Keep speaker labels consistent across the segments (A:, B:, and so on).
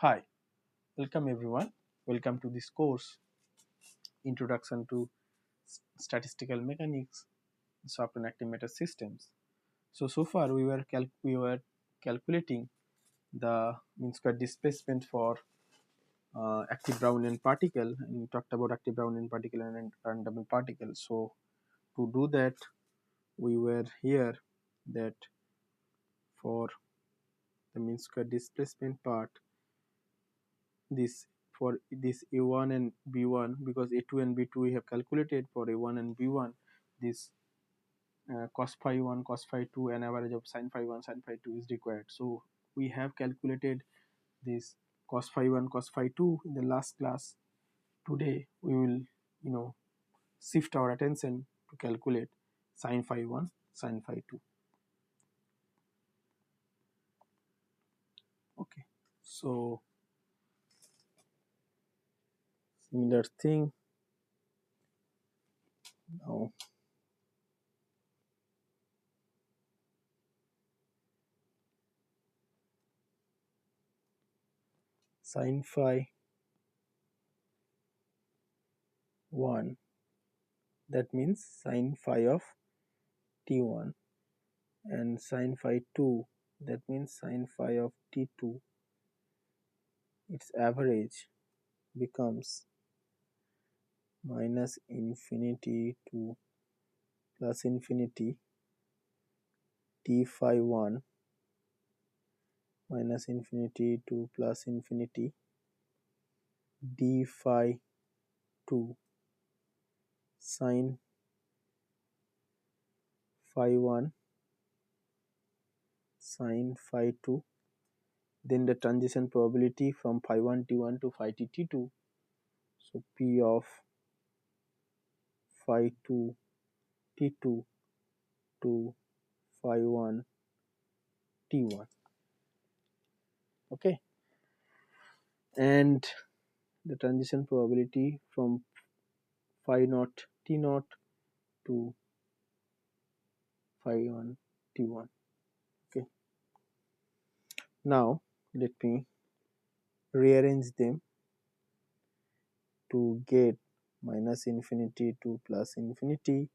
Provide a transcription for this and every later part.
A: Hi, welcome everyone. Welcome to this course, Introduction to Statistical Mechanics, Soft and Active Matter Systems. So far we were calculating the mean square displacement for active Brownian particle, and we talked about active Brownian particle and double particle. So to do that, we were here that for the mean square displacement part, this for this a1 and b1, because a2 and b2 we have calculated. For a1 and b1, this cos phi 1 cos phi 2 and average of sin phi 1 sin phi 2 is required. So we have calculated this cos phi 1 cos phi 2 in the last class. Today we will shift our attention to calculate sin phi 1 sin phi 2. Okay, so similar thing now. Sin phi 1, that means sin phi of t1, and sin phi 2, that means sin phi of t2, its average becomes minus infinity to plus infinity d phi 1 minus infinity to plus infinity d phi 2 sin phi 1 sin phi 2. Then the transition probability from phi 1 t1 to phi t t2. So p of phi 2 t2 to phi 1 t1. Okay, and the transition probability from phi naught t naught to phi 1 t1. Okay, now let me rearrange them to get minus infinity to plus infinity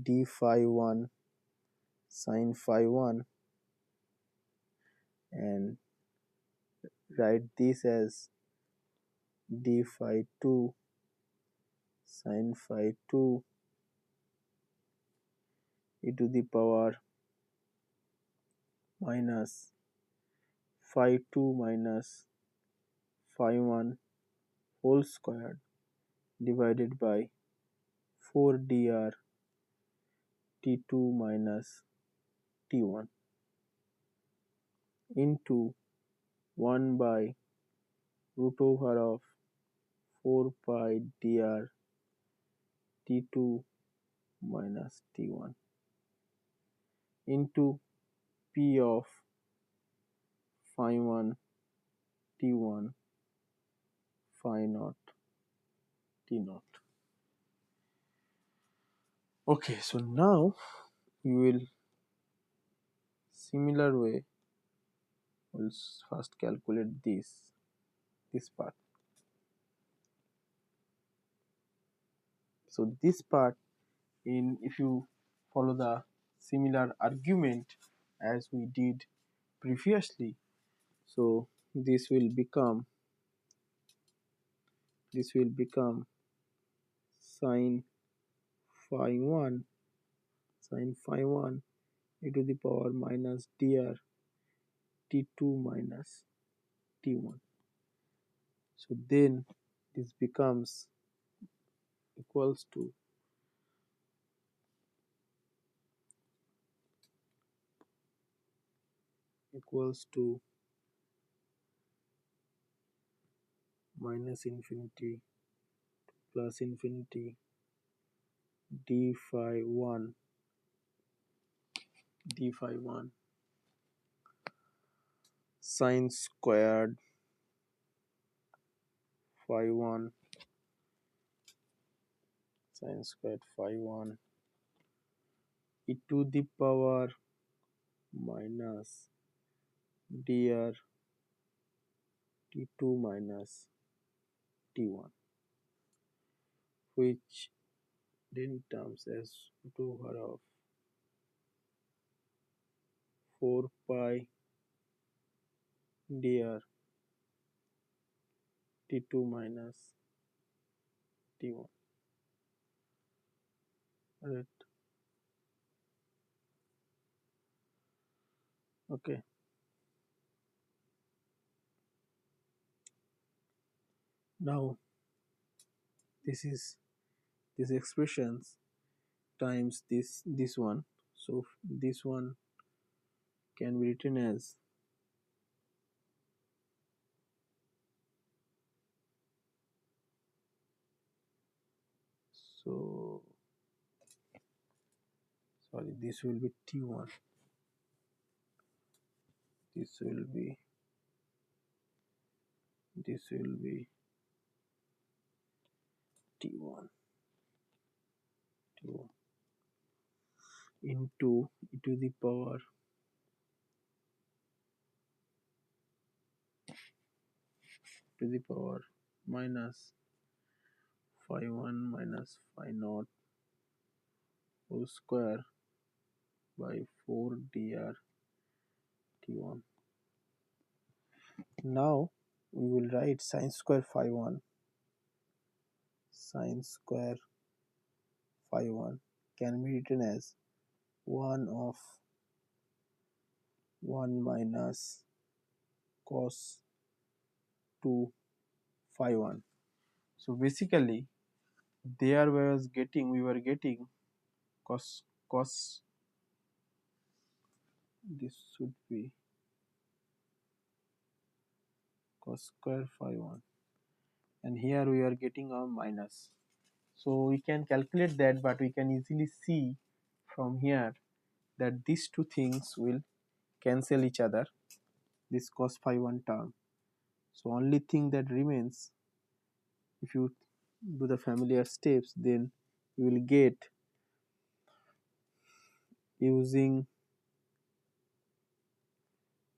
A: d phi 1 sin phi 1, and write this as d phi 2 sin phi 2 e to the power minus phi 2 minus phi 1 whole squared divided by 4 dr t2 minus t1 into 1 by root over of 4 pi dr t2 minus t1 into p of phi 1 t1 phi naught t naught. Okay, so now we will similar way we'll first calculate this part. So this part, in if you follow the similar argument as we did previously, so this will become sin phi 1 e to the power minus dr t2 minus t1. So then this becomes equals to minus infinity plus infinity d phi 1 sin squared phi 1 e to the power minus dr t2 minus t1, which then terms as root over of 4 pi dr t2 minus t1. Right. Okay. Now this expressions times this one. So this one can be written as so sorry, this will be t1, this will be t1 t1 into e to the power minus phi 1 minus phi naught whole square by 4 dr t1. Now we will write sine square phi 1 can be written as 1 of 1 minus cos 2 phi 1. So basically there we were getting cos this should be cos square phi 1, and here we are getting a minus. So we can calculate that, but we can easily see from here that these two things will cancel each other, this cos phi 1 term. So only thing that remains, if you do the familiar steps, then you will get, using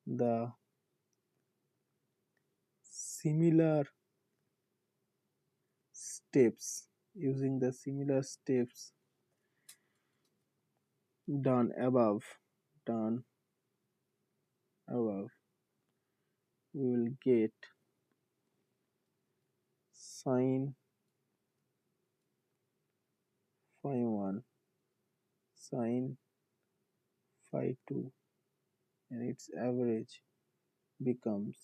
A: the similar steps done above, done above, we will get sine phi 1 sine phi 2, and its average becomes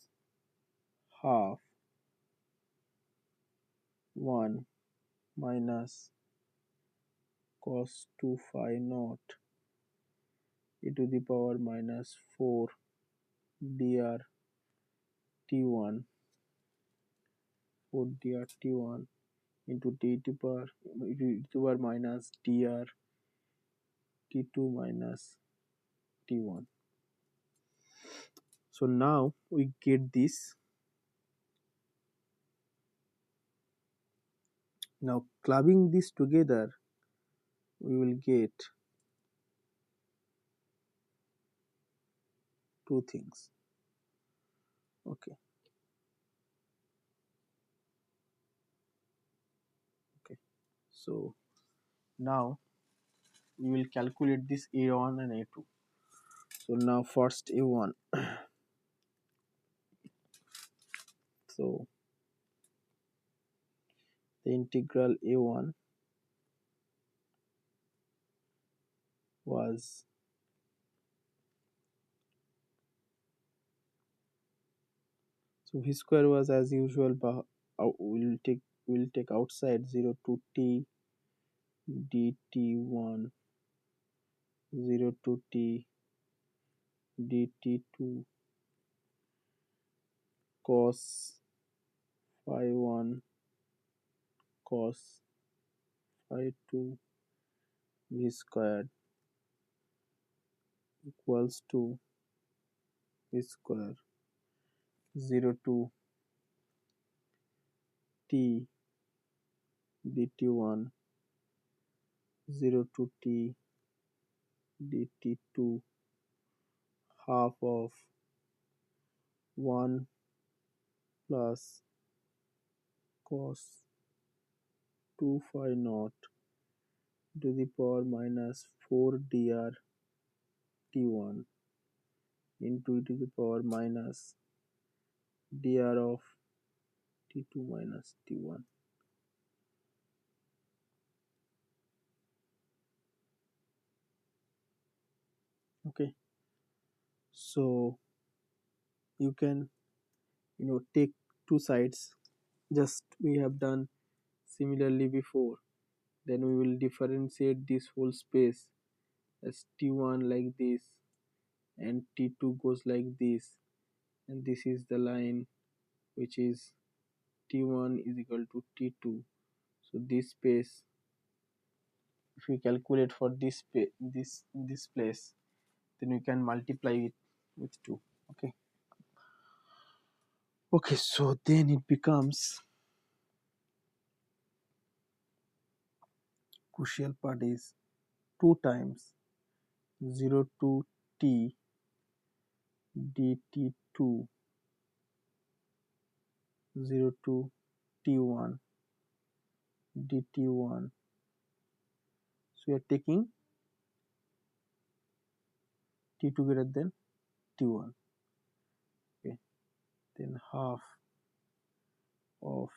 A: half 1 minus cos 2 phi naught e to the power minus 4 dr t1 into t to the power minus dr t2 minus t1. So now we get this. Now clubbing this together, we will get two things. Okay. So now we will calculate this a1 and a2. So now first a1. So the integral a1 was so v square was as usual, but we'll take outside 0 to t dt1, 0 to t dt2 cos phi 1 cos phi 2 v squared equals to v square 0 to t dt1, 0 to t dt2 half of 1 plus cos 2 phi naught to the power minus 4 dr t1 into e to the power minus dr of t2 minus t1. Okay, so you can take two sides, just we have done similarly before. Then we will differentiate this whole space as t1 like this and t2 goes like this, and this is the line which is t1 is equal to t2. So this space, if we calculate for this place, then we can multiply it with 2. Okay, so then it becomes, crucial part is 2 times 0 to t dt2 0 to t1 dt1. So we are taking t2 greater than t1. Okay, then half of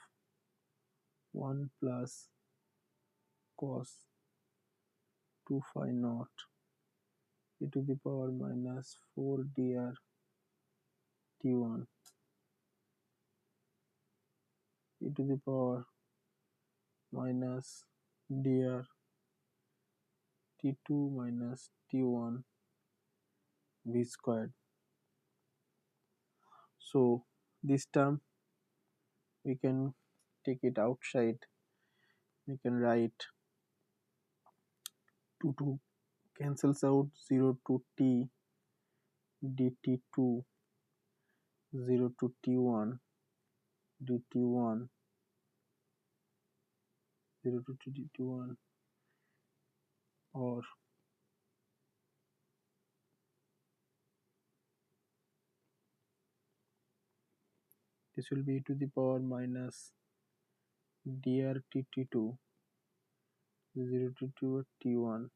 A: 1 plus cos 2 phi naught e to the power minus 4 dr t1 e to the power minus dr t2 minus t1 v squared. So this term we can take it outside. We can write 2 cancels out, 0 to t dt2 0 to t1 dt1 0 to t dt1, or this will be to the power minus dr tt2 0 to t1.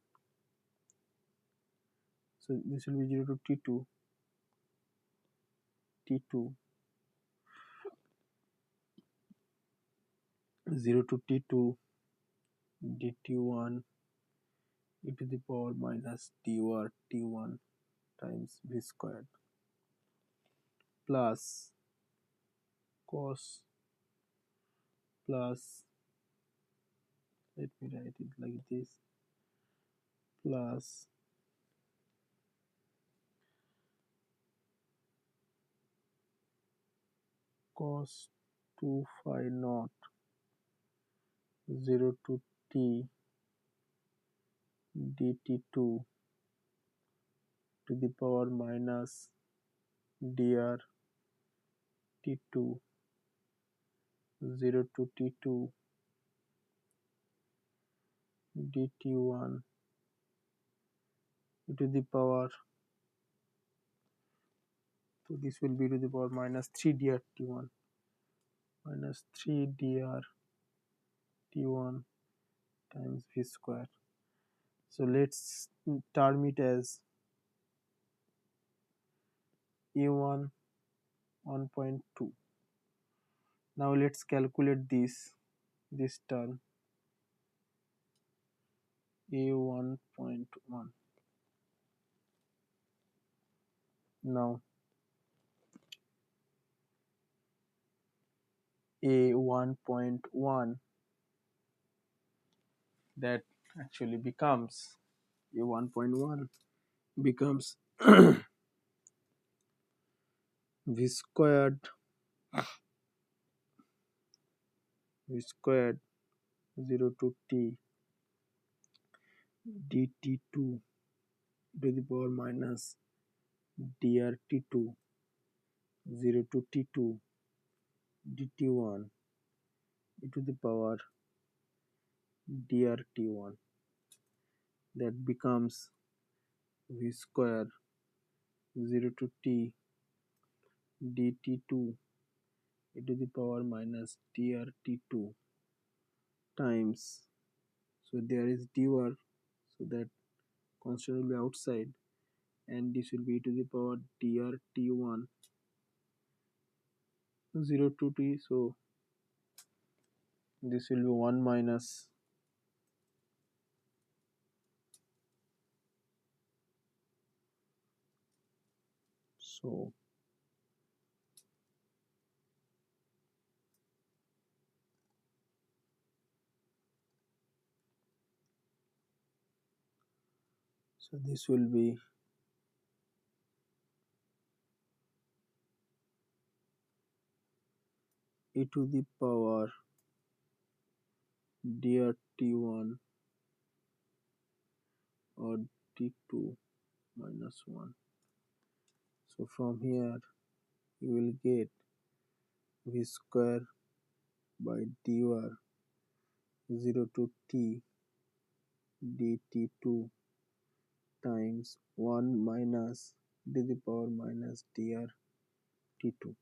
A: So this will be 0 to t2 0 to t2 dt1 e to the power minus dr t1 times v squared plus cos plus, let me write it like this, plus cos 2 phi naught 0 to t dt2 to the power minus dr t2 0 to t2 dt1 e to the power, so this will be to the power minus 3 dr t1 minus 3 dr t1 times v square. So let's term it as a1 1.2. Now let's calculate this term a 1.1. Now a 1.1, that actually becomes a 1.1 becomes v squared 0 to t dt2 to the power minus dr t2 0 to t2 dt1 e to the power dr t1. That becomes v square 0 to t dt2 e to the power minus drt2 times, so there is dr, so that constant will be outside, and this will be to the power drt1 0 to t, so this will be 1 minus, so this will be e to the power drt1 or d2 minus 1. So from here you will get v square by dr 0 to t dt2 times 1 minus to the power minus dr t2.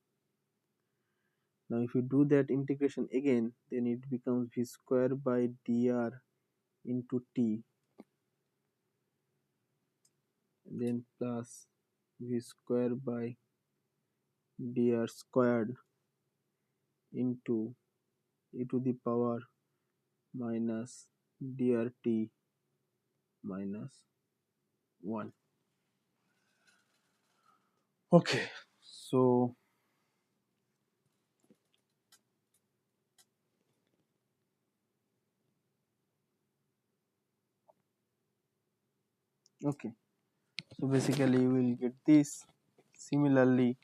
A: Now if you do that integration again, then it becomes v square by dr into t, then plus v square by dr squared into e to the power minus drt minus 1. Okay, so basically you will get this. Similarly,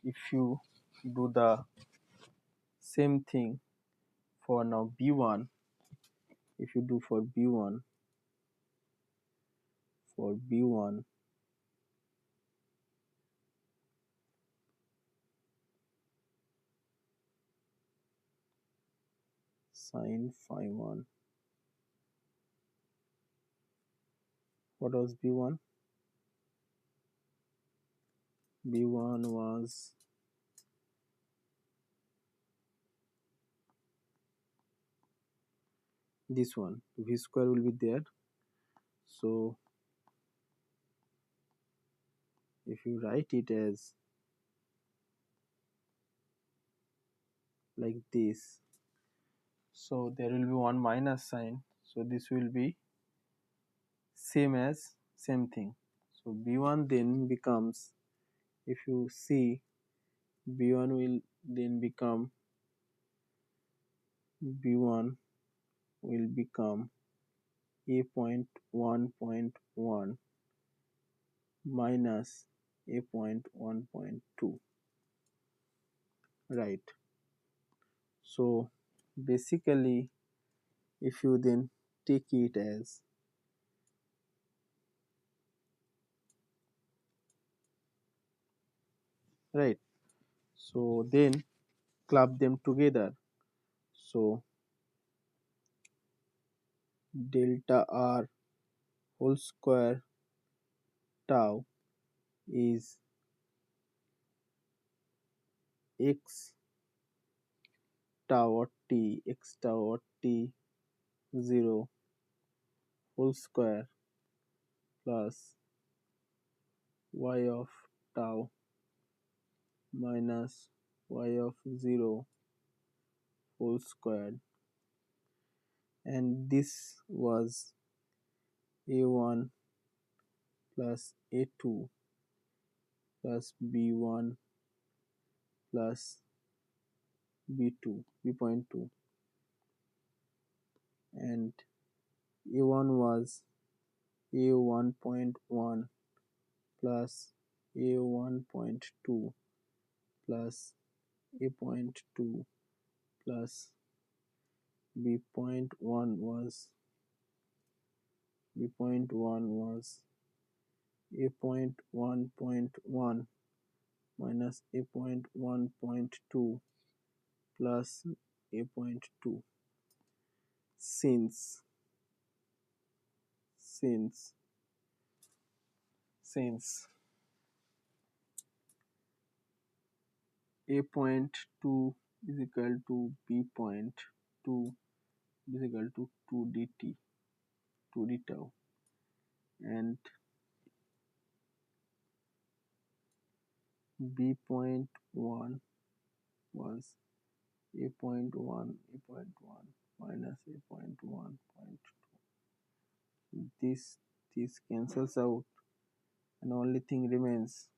A: if you do the same thing for now b1, if you do for b1 sine phi 1, what was b1? b1 was this one, v square will be there. So if you write it as like this, so there will be one minus sign, so this will be same thing. So b1 then becomes, if you see, b1 will then become b1 will become a.1.1 minus a.1.2, right? So basically if you then take it as right, so then club them together, so delta r whole square tau is x tau or t 0 whole square plus y of tau minus y of 0 whole squared, and this was a1 plus a2 plus b1 plus b.2, and a1 was a1.1 plus a1.2 plus a.2 plus b.1 was a.1.1 minus a.1.2 plus a.2, since a.2 is equal to b point 2 is equal to 2 dt 2 d tau, and b point 1 was a point 1 minus a point 1 point 2. This cancels out, and only thing remains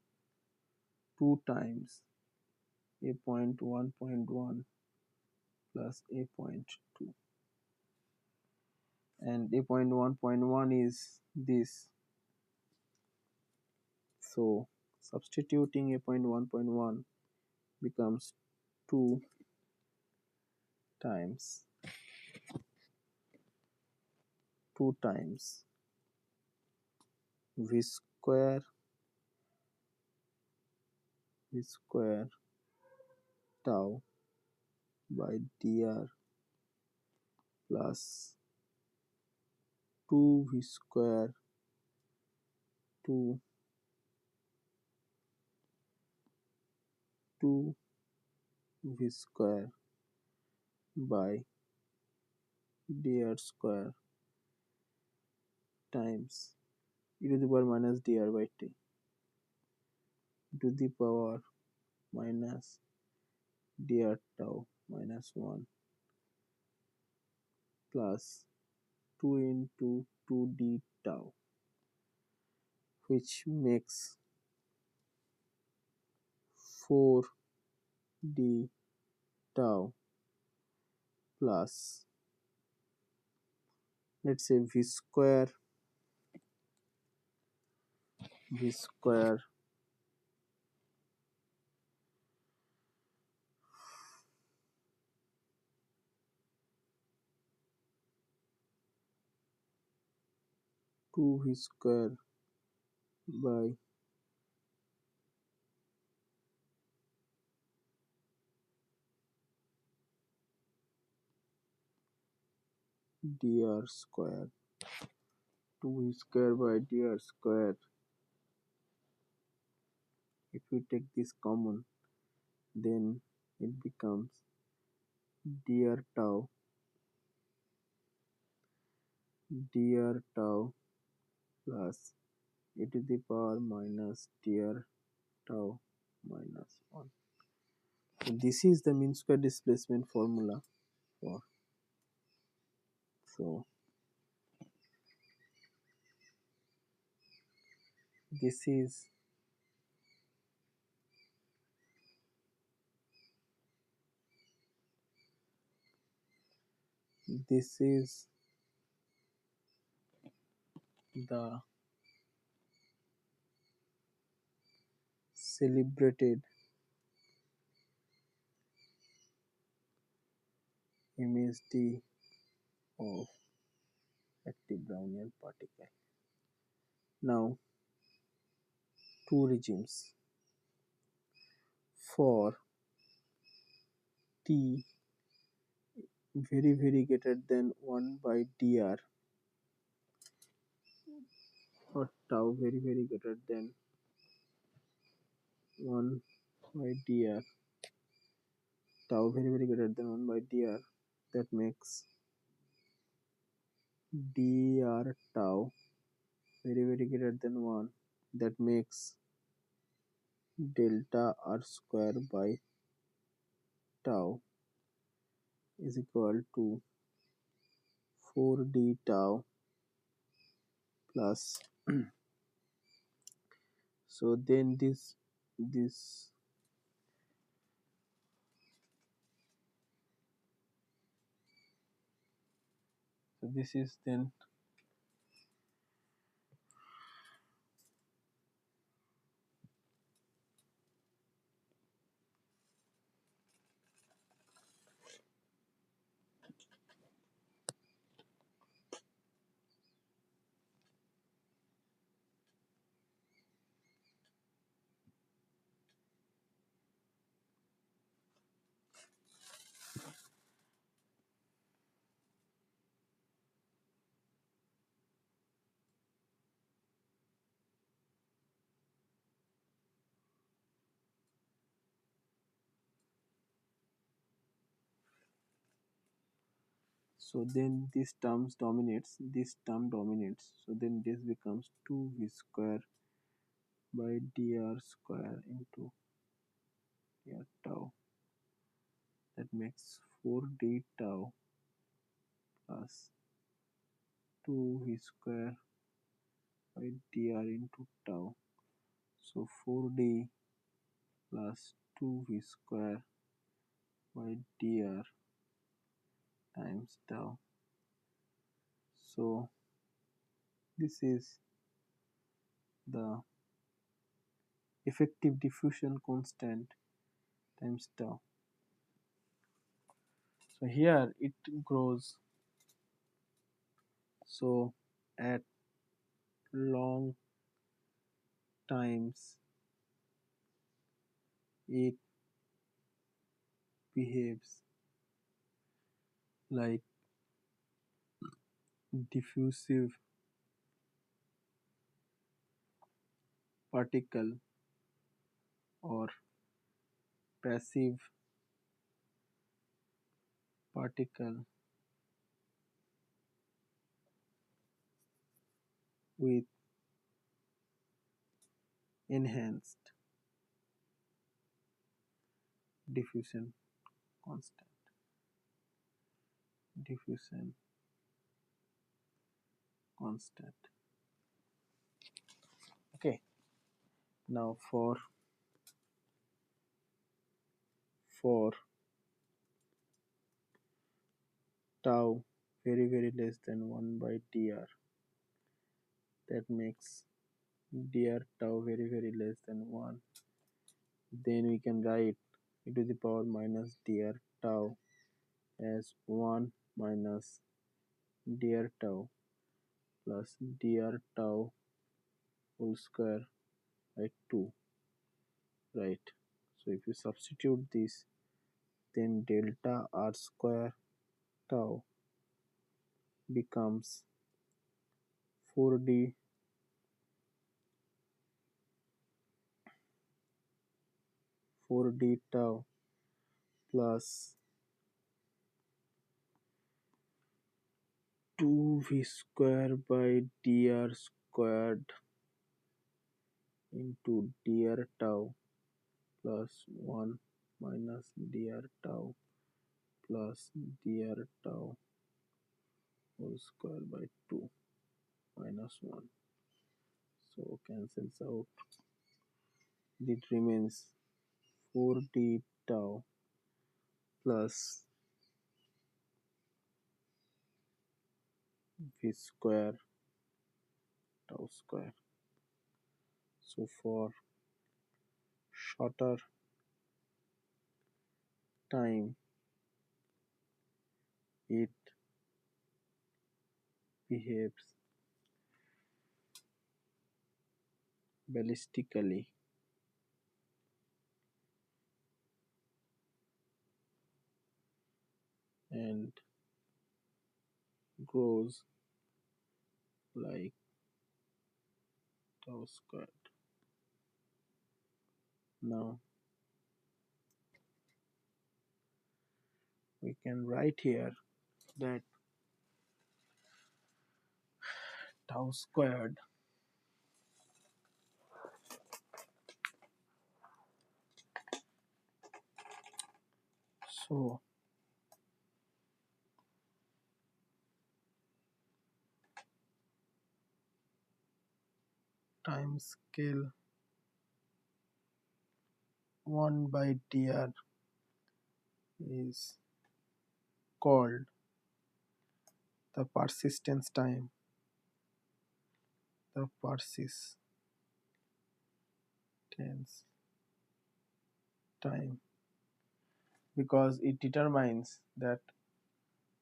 A: 2 times a point 1.1 plus a point 2, and a point 1.1 is this. So substituting a point 1.1 becomes 2 times 2 times v square tau by dr plus 2 v square 2 v square by dr square times e to the power minus dr by t to the power minus dr tau minus 1 plus 2 into 2d tau, which makes 4d tau plus, let's say, v square 2 v square by dr square 2 v square by dr square. If we take this common, then it becomes dr tau plus e to the power minus dr tau minus 1. So this is the mean square displacement formula for, so this is the celebrated MSD of active Brownian particle. Now, two regimes. For t very greater than 1 by dr, or tau very greater than 1 by dr, tau very greater than 1 by dr, that makes dr tau very greater than 1, that makes delta r square by tau is equal to 4d tau plus so then this so this is then So then this term dominates, so then this becomes 2v square by dr square into dr tau. That makes 4d tau plus 2v square by dr into tau. So 4d plus 2v square by dr times tau. So this is the effective diffusion constant times tau. So here it grows. So at long times it behaves like diffusive particle or passive particle with enhanced diffusion constant. Diffusion constant. Okay. Now for tau very less than 1 by dr, that makes dr tau very less than 1, then we can write e to the power minus dr tau as 1 minus dr tau plus dr tau whole square by 2, right? So if you substitute this, then delta r square tau becomes 4d 4d tau plus 2v square by dr squared into dr tau plus 1 minus dr tau plus dr tau whole square by 2 minus 1. So cancels out. It remains 4d tau plus v square tau square. So for shorter time it behaves ballistically and grows like tau squared. Now we can write here that tau squared so time scale 1 by dr is called the persistence time, the persistence time, because it determines that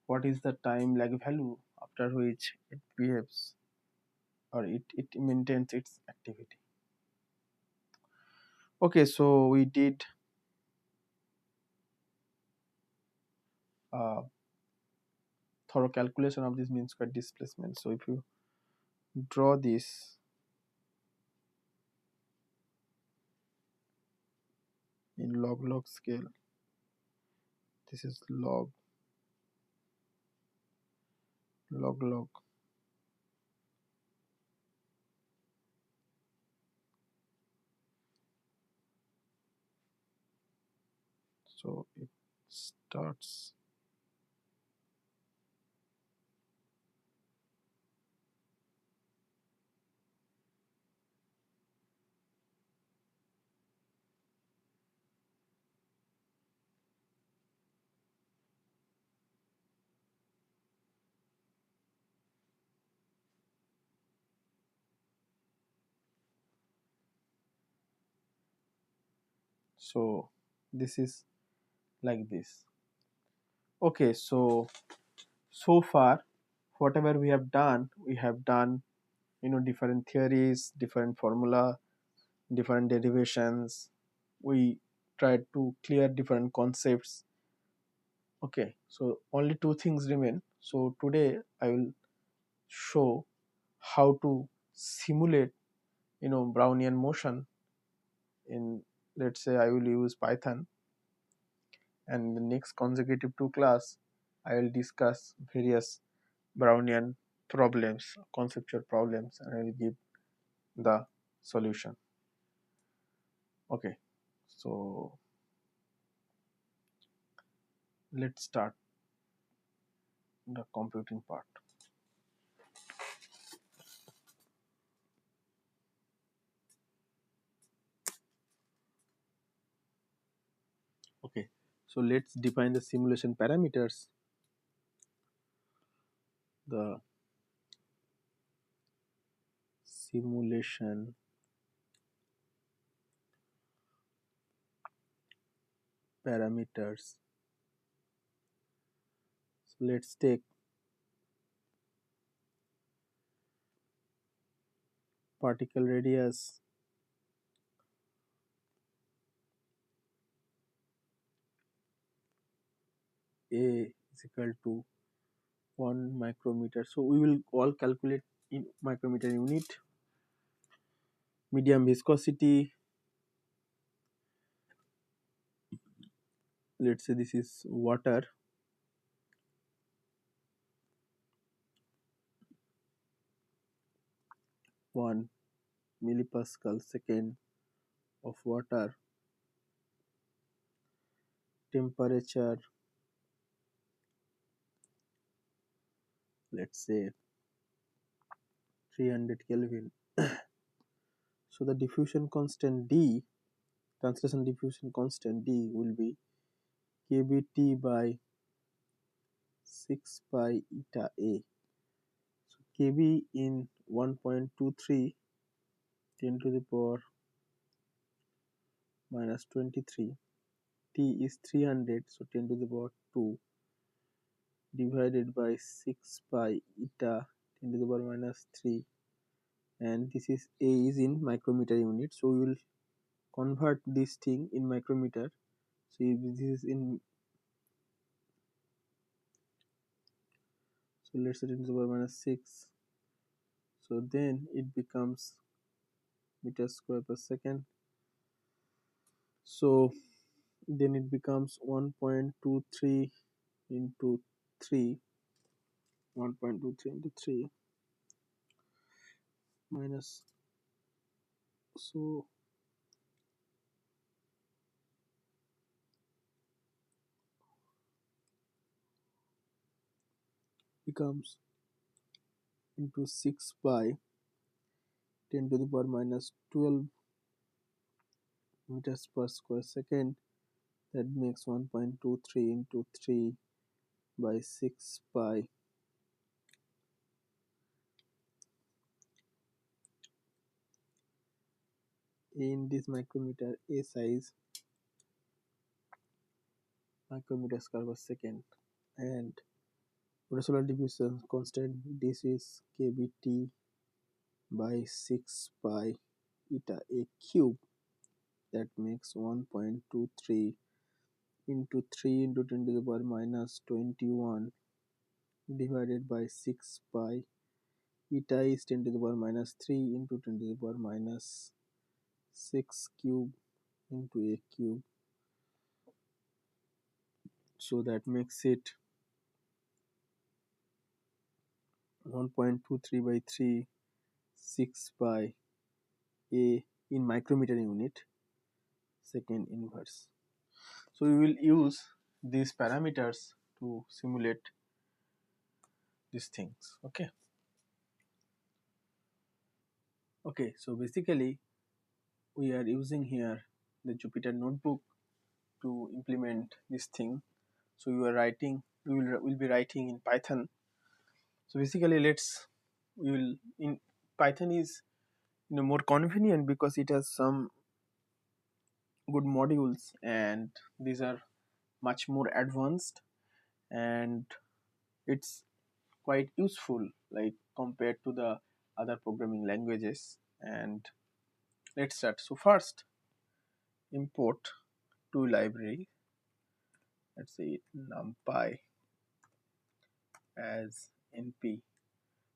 A: what is the time lag value after which it behaves or it maintains its activity. Okay, so we did thorough calculation of this mean square displacement. So if you draw this in log scale, this is log log. So it starts. So this is like this. Okay, so far whatever we have done, different theories, different formula, different derivations. We tried to clear different concepts. Okay, so only two things remain. So today I will show how to simulate Brownian motion in, let's say, I will use Python, and in the next consecutive two class I will discuss various Brownian problems, conceptual problems, and I will give the solution. Okay, so let's start the computing part. Okay, so let's define the simulation parameters. The simulation parameters. So let's take particle radius A is equal to 1 micrometer. So we will all calculate in micrometer unit. Medium viscosity, let's say this is water. 1 millipascal second of water. Temperature, let's say 300 Kelvin. So the diffusion constant D, translation diffusion constant D, will be kBT by 6 pi eta A. So kb in 1.23 10 to the power minus 23. T is 300, so 10 to the power 2 divided by 6 pi eta 10 to the power minus 3, and this is A is in micrometer unit, so we will convert this thing in micrometer. So if this is in, so let's say 10 to the power minus 6, so then it becomes meter square per second. So then it becomes 1.23 into 3, 1.23 into 3 minus, so becomes into 6 pi 10 to the power minus 12 meters per square second. That makes 1.23 into 3 by 6 pi. In this micrometer, A size, micrometer square per second, and rotational diffusion constant, this is kBt by 6 pi eta A cube. That makes 1.23 into 3 into 10 to the power minus 21 divided by 6 pi. Eta is 10 to the power minus 3 into 10 to the power minus 6 cube into A cube. So that makes it 1.23 by 3 6 by a in micrometer unit second inverse. So we will use these parameters to simulate these things. Okay, so basically we are using here the Jupyter notebook to implement this thing. So we will be writing in Python. So basically we will in Python is more convenient because it has some good modules, and these are much more advanced, and it's quite useful like compared to the other programming languages. And let's start. So first, import to library, let's say numpy as np.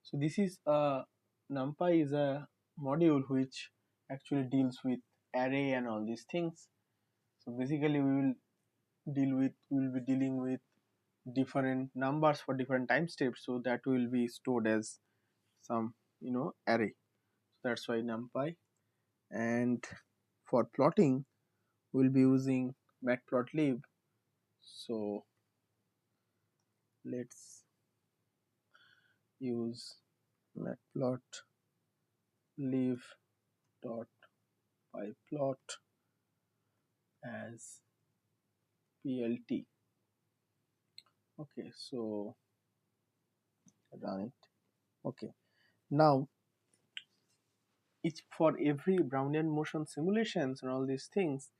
A: So this is a numpy is a module which actually deals with array and all these things. So basically we will be dealing with different numbers for different time steps, so that will be stored as some array. So that's why numpy. And for plotting we'll be using matplotlib. So let's use matplotlib dot pyplot as plt. Okay, so run it. Okay, now each for every Brownian motion simulations and all these things,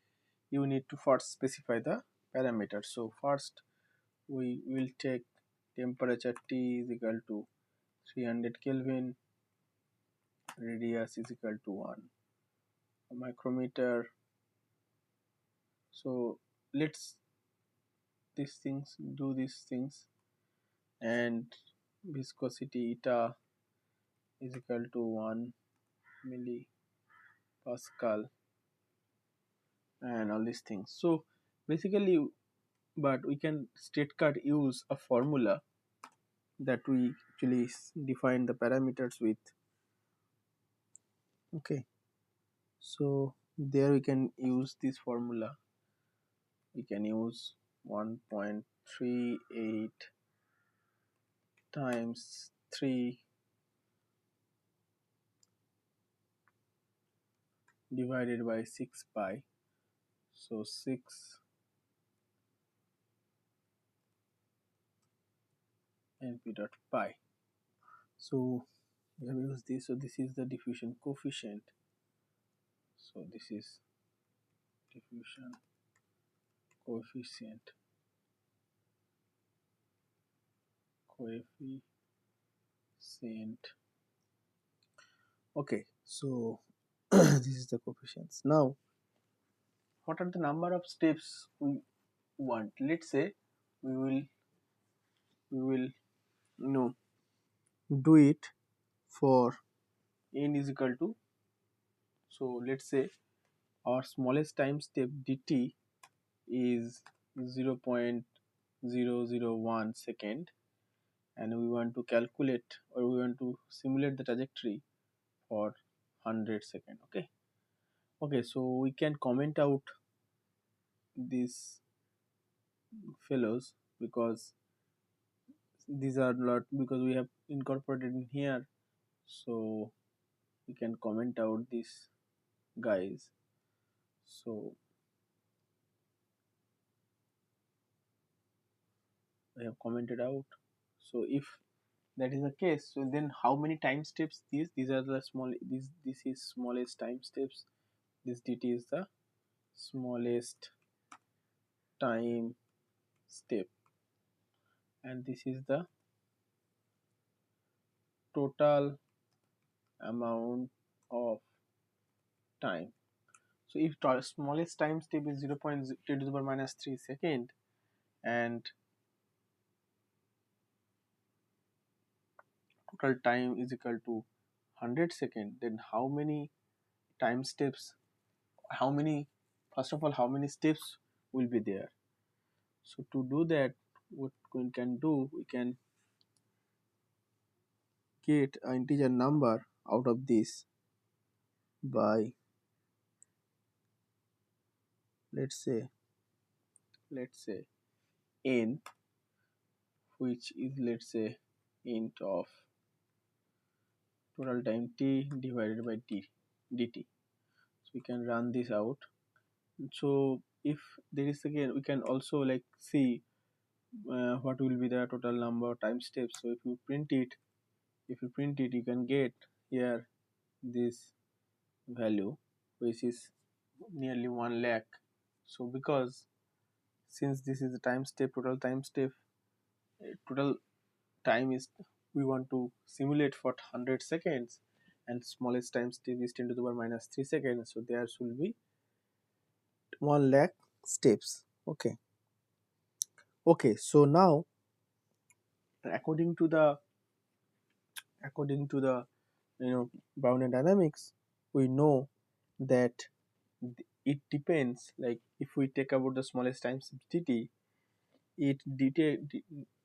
A: you need to first specify the parameters. So first we will take temperature T is equal to 300 Kelvin, radius is equal to 1 micrometer. So let's do these things, and viscosity eta is equal to 1 millipascal and all these things. So basically, but we can straight cut use a formula that we actually define the parameters with. Okay, so there we can use this formula. We can use 1.38 times 3 divided by 6 pi. So 6 np dot pi. So we have used this. So this is the diffusion coefficient. So this is diffusion coefficient. Okay, so this is the coefficients. Now what are the number of steps we want? Let's say we will do it for n is equal to, so let's say our smallest time step dt is 0.001 second, and we want to calculate or we want to simulate the trajectory for 100 second. Okay, so we can comment out these fellows because these are not, because we have incorporated in here, so we can comment out these guys. So I have commented out. So if that is the case, so then how many time steps these are the small, this is smallest time steps, this dt is the smallest time step, and this is the total amount of time. So if smallest time step is 0.10 to the power minus 3 second, and total time is equal to 100 second, then how many time steps, how many, first of all, how many steps will be there? So to do that, what we can do, we can get an integer number out of this by, let's say n, which is, let's say, int of total time t divided by dt. So we can run this out. So if there is, again, we can also like see what will be the total number of time steps. So if you print it, you can get here this value, which is nearly 1 lakh. So because since this is the time step, total time is, we want to simulate for 100 seconds, and smallest time step is 10 to the power minus 3 seconds. So there should be 1 lakh steps. Okay, so now according to the Brownian dynamics, we know that it depends, like if we take about the smallest time steps dt, it detail,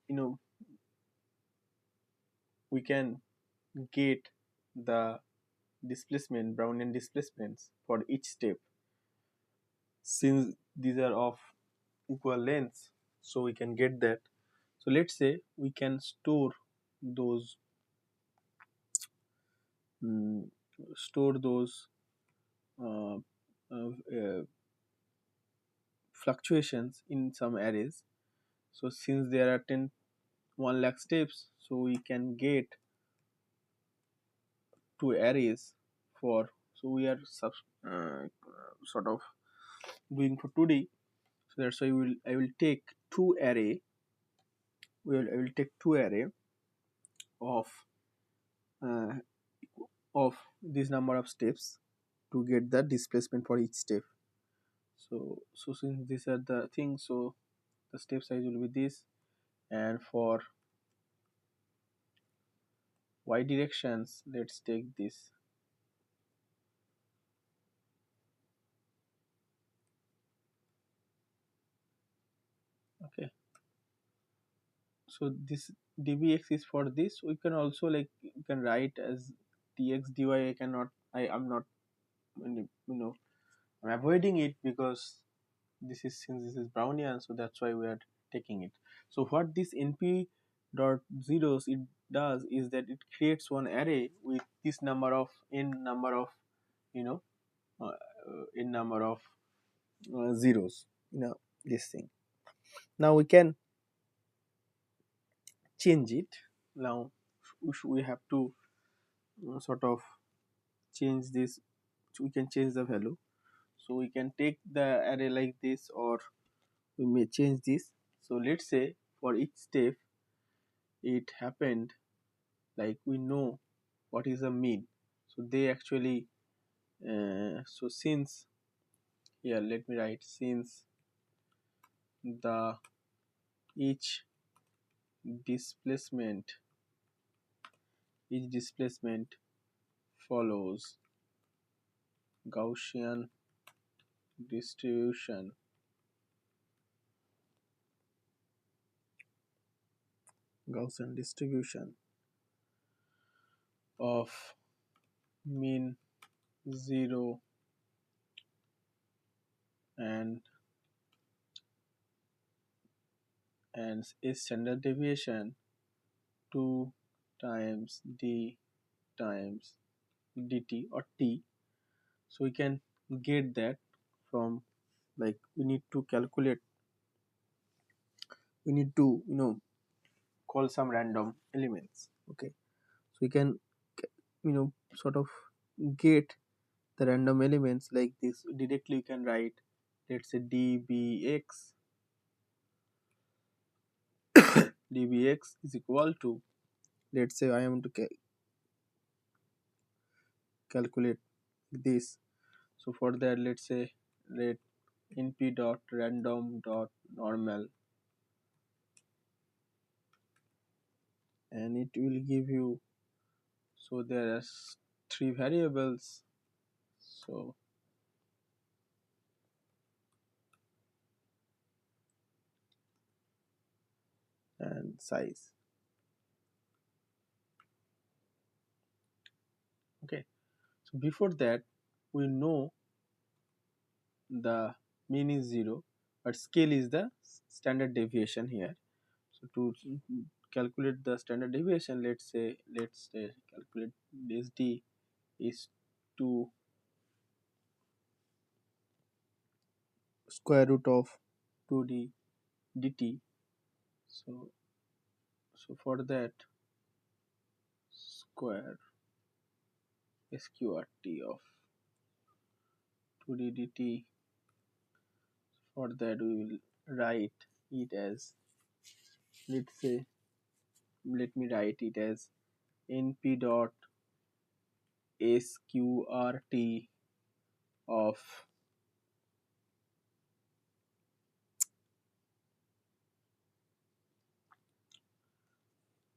A: you know we can get the Brownian displacements for each step, since these are of equal lengths. So we can get that. So let's say we can store those mm, uh, fluctuations in some arrays. So since there are 1 lakh steps, so we can get two arrays for, so we are sort of doing for 2D. So that's why I will take two array. I will take two array of uh, this number of steps to get the displacement for each step. So since these are the things, so the step size will be this, and for y directions, let's take this. Okay, so this dbx is for this. We can also, like, you can write as dx dy. I'm not, I'm avoiding it because since this is Brownian, so that's why we are taking it. So what this np dot zeros it does is that it creates one array with this number of you know n number of zeros, this thing. Now we can change it. Now we have to sort of change this. We can change the value. So we can take the array like this, or we may change this. So let's say for each step it happened, like we know what is the mean. So they actually so since, here let me write, since the each displacement follows Gaussian distribution of mean 0 and a standard deviation 2 times d times dt or t. So we can get that from, like, we need to call some random elements. Okay, so we can sort of get the random elements like this. Directly you can write, let's say dbx is equal to, let's say I am to calculate this. So for that, let's say let np dot random dot normal, and it will give you, so there are three variables, so and size. So before that, we know the mean is 0, but scale is the standard deviation here. So to calculate the standard deviation, let's say calculate this d is 2 square root of 2d dt. So for that, square sqrt of 2d dt, for that we will write it as, let's say, let me write it as np dot sqrt of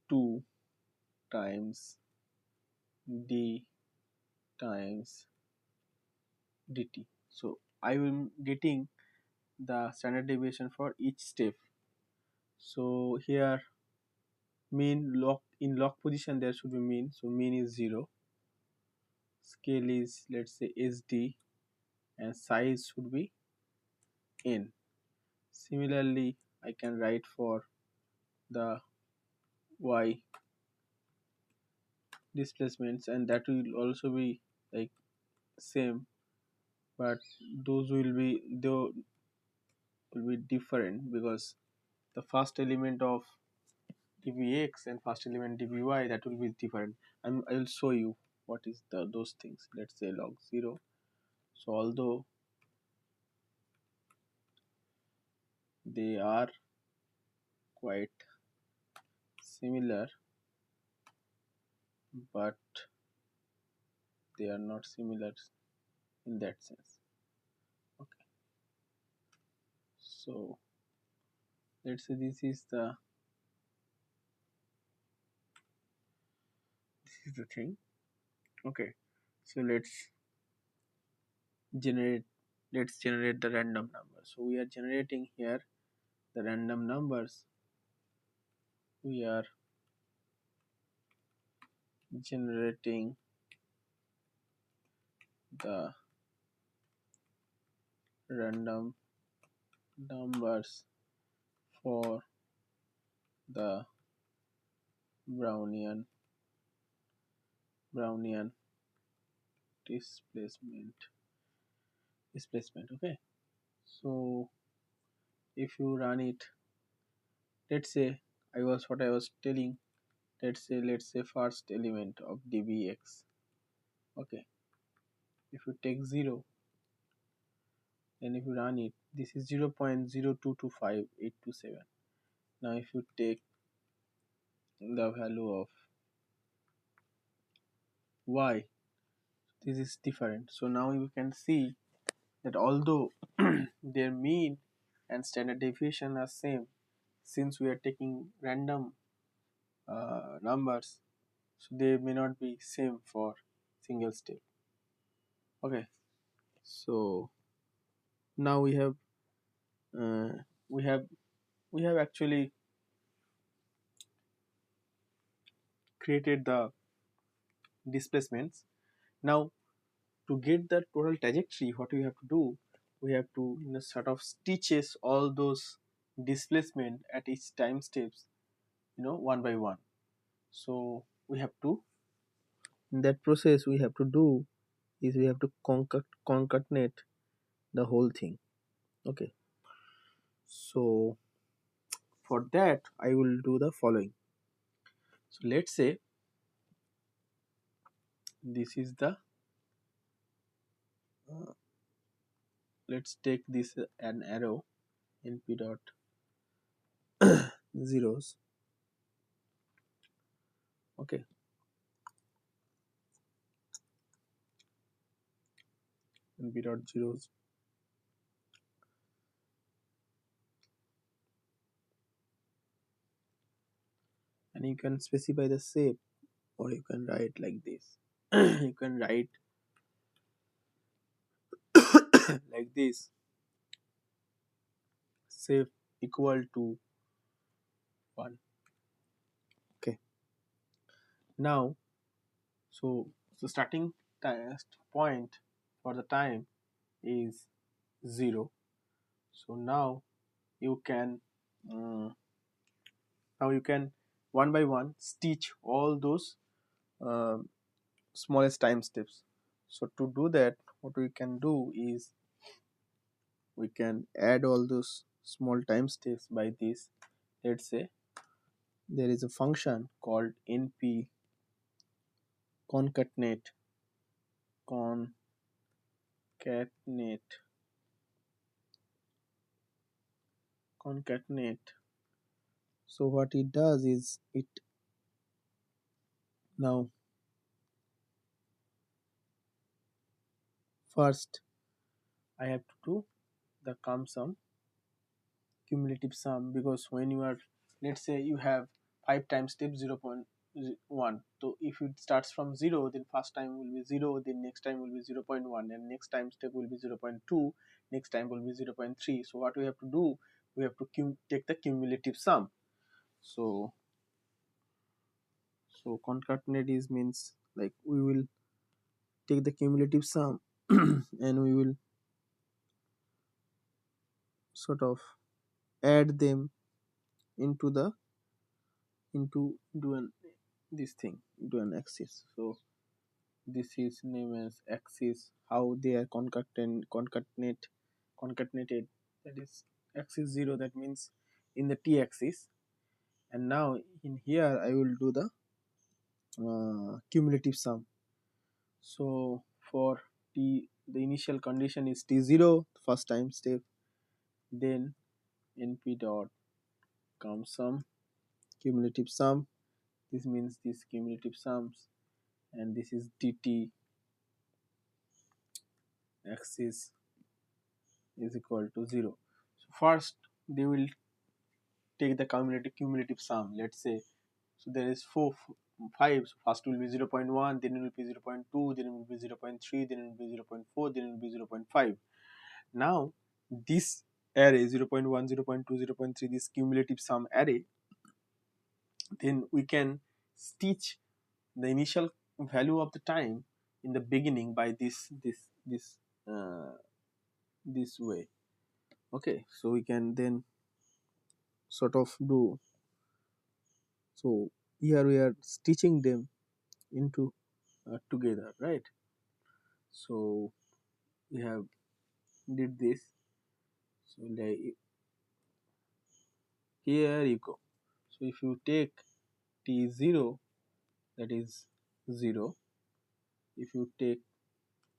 A: 2 times d times dt. So I am getting the standard deviation for each step. So here, mean log, in log position there should be mean, so mean is 0, scale is, let's say, sd, and size should be n. Similarly, I can write for the y displacements, and that will also be like same, but those will be different, because the first element of dvx and first element dvy, that will be different. I will show you what is those things. Let's say log 0. So although they are quite similar, but they are not similar in that sense. Okay, so let's say this is the thing. Okay, so generate let's generate the random number. So we are generating here the random numbers. We are generating the random numbers for the Brownian displacement. Okay, so if you run it, let's say, what I was telling, let's say first element of dbx. Okay, if you take 0, then if you run it, this is 0.0225827. Now if you take the value of y, this is different. So now you can see that although their mean and standard deviation are same, since we are taking random numbers, so they may not be same for single step. Okay, so now uh, we have we have actually created the displacements. Now to get the total trajectory, what we have to do, we have to, sort of stitches all those displacement at each time steps, one by one. So we have to, in that process, we have to do is we have to concatenate the whole thing. Okay, so for that I will do the following. So let's say this is the let's take this an arrow, np dot zeros. Okay, np dot zeros, and you can specify the shape, or you can write like this. You can write like this, shape equal to 1. Okay, now so starting point for the time is 0. So now you can um, one by one stitch all those uh, smallest time steps. So to do that, what we can do is we can add all those small time steps by this. Let's say there is a function called np concatenate concatenate concatenate. So what it does is it now first I have to do the come sum cumulative sum, because when you are, let's say you have 5 times step 0.1, so if it starts from 0, then first time will be 0, then next time will be 0.1, and next time step will be 0.2, next time will be 0.3. So what we have to do, we have to take the cumulative sum. So concatenate is means like we will take the cumulative sum and we will sort of add them into the into an this thing into an axis. So this is named as axis, how they are concatenated, that is axis 0, that means in the t axis. And now in here I will do the cumulative sum. So for t, the initial condition is t0, first time step, then np dot come sum cumulative sum, this means this cumulative sums, and this is dt axis is equal to 0. So first they will take the cumulative sum. Let's say, so there is 5. So first will be 0.1, then it will be 0.2, then it will be 0.3, then it will be 0.4, then it will be 0.5. Now this array 0.1, 0.2, 0.3, this cumulative sum array, then we can stitch the initial value of the time in the beginning by uh, this way. Okay, so we can then sort of do, so here we are stitching them into together, right? So we have did this. So like here you go. So if you take t0, that is 0. If you take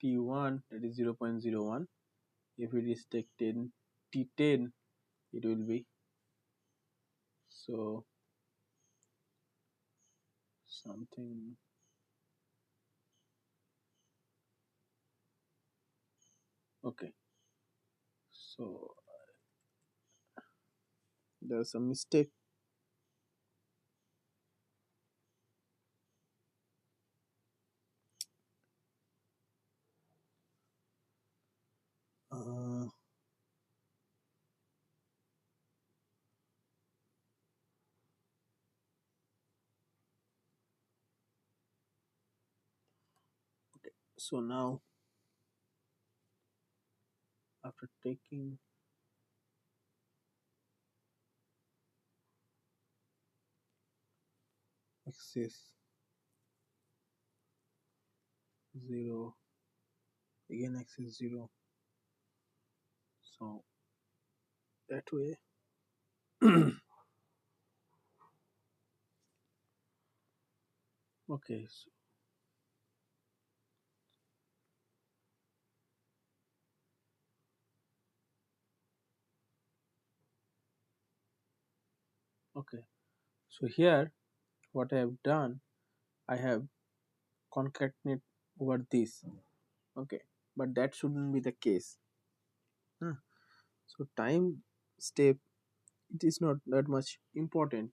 A: t1, that is 0.01. If it is take 10 t10, it will be so something. Okay, so there's a mistake. uh, okay, so now after taking axis 0, again axis 0, so that way okay, so okay, so here what I have done, I have concatenate over this. Okay, but that shouldn't be the case. Huh. So time step, it is not that much important.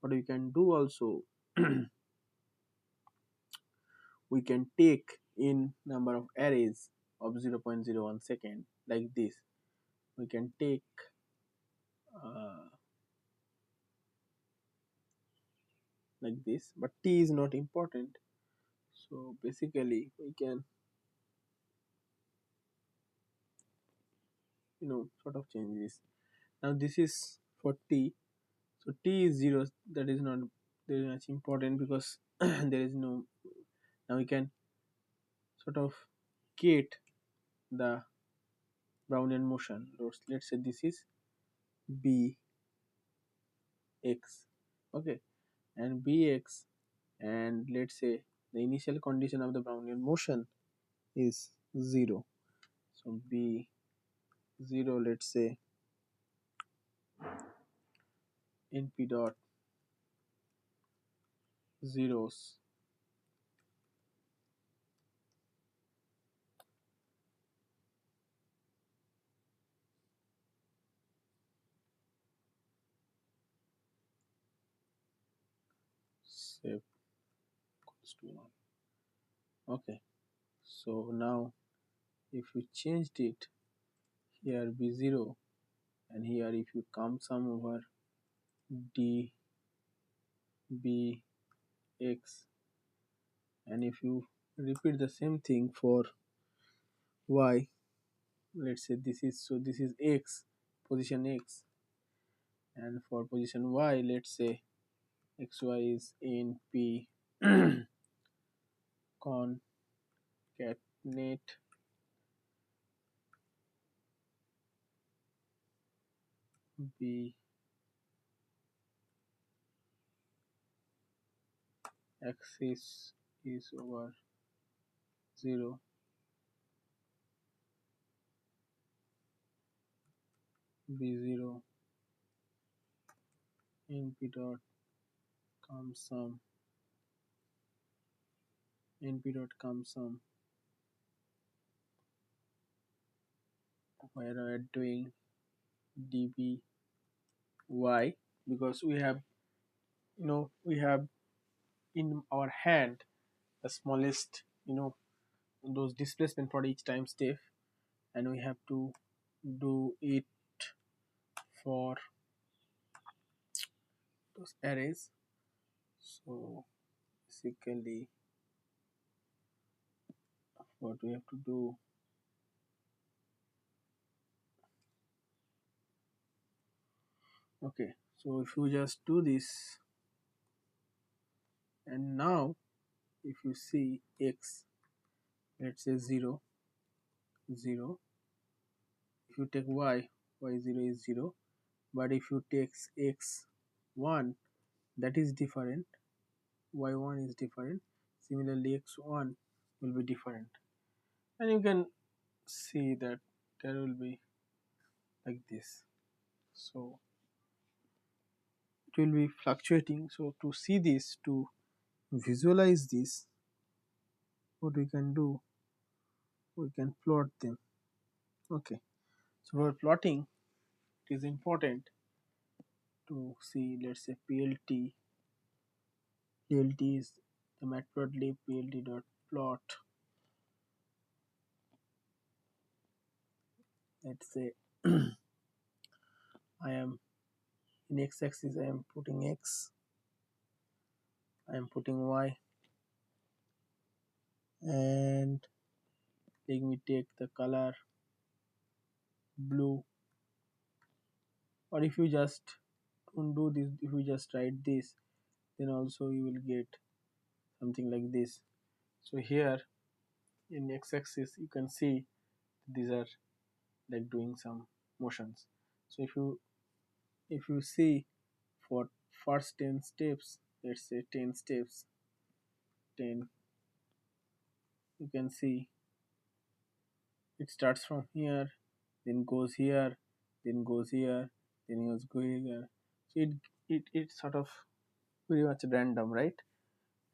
A: What we can do also, we can take in number of arrays of 0.01 second, like this. We can take uh, like this, but t is not important. So basically we can sort of change this. Now this is for t, so t is 0, that is not very much important because there is no. Now we can sort of get the Brownian motion. Let's say this is bx, okay, and bx, and let's say the initial condition of the Brownian motion is 0. So b 0, let's say np dot zeros say equals to 1. Okay, so now if you changed it here b0, and here if you come sum over d bx, and if you repeat the same thing for y, let's say this is, so this is x, position x, and for position y, let's say xy is np concatenate b axis is over 0, b0 np dot come sum, np dot come sum, where we are doing dby, because we have we have in our hand the smallest those displacement for each time step, and we have to do it for those arrays. So basically what we have to do, okay, so if you just do this, and now if you see x, let's say 0 0, if you take y, y0 is 0, but if you take x1, that is different, y1 is different, similarly x1 will be different, and you can see that there will be like this. So it will be fluctuating. So to see this, to visualize this, what we can do, we can plot them. Okay, so for plotting it is important to see, let's say plt is the matplotlib plt dot plot, let's say I am in x-axis, I am putting x, I am putting y, and let me take the color blue, or if you just don't do this, if you just write this, then also you will get something like this. So here in x-axis you can see these are like doing some motions. So if you see for first 10 steps, let's say 10 steps, 10, you can see it starts from here, then goes here, then goes here, then goes here. So it's sort of very much random, right?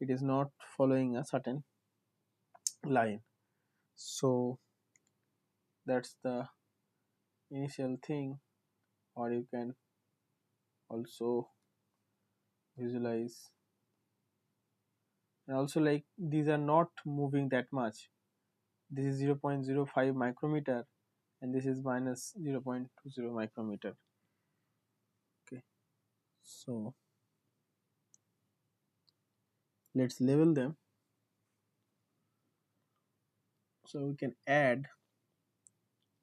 A: It is not following a certain line. So that's the initial thing, or you can also visualize, and also like these are not moving that much. This is 0.05 micrometer, and this is minus 0.20 micrometer. Okay, so let's label them. So we can add,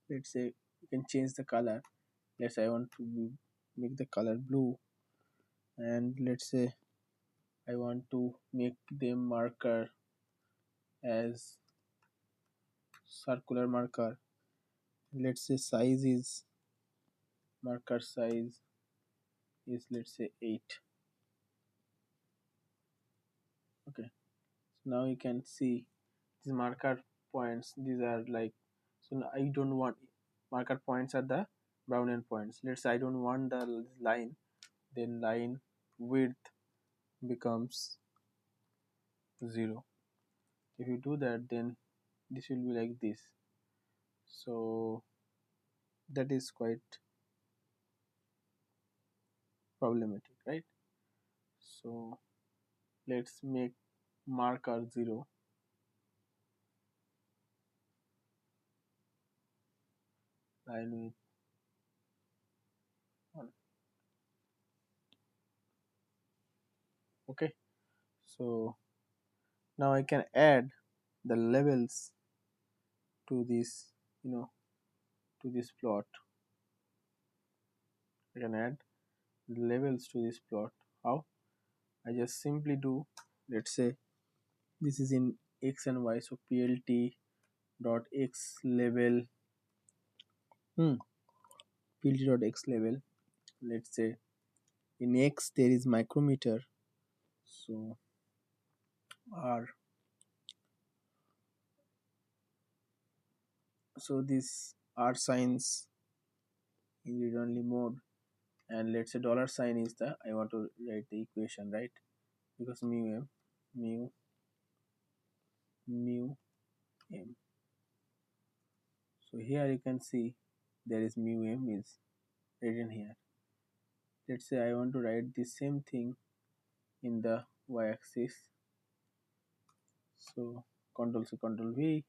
A: let's say you can change the color. Let's say I want to make the color blue, and let's say I want to make the marker as circular marker. Let's say size is, marker size is, let's say 8. Okay, so now you can see these marker points, these are like, so now I don't want marker points are the Brownian points. Let's say I don't want the line, then line width becomes 0. If you do that, then this will be like this. So that is quite problematic, right? So let's make marker 0, line width 1. Okay, so now I can add the levels to this, you know, to this plot. I can add the levels to this plot. How? I just simply do, let's say this is in x and y, so plt dot x level, plt dot x level, let's say in x there is micrometer, so r, so this r signs in read only mode, and let's say dollar sign is the, I want to write the equation, right? Because mu m, mu m, so here you can see there is mu m is written here. Let's say I want to write the same thing in the y-axis, so control C control V,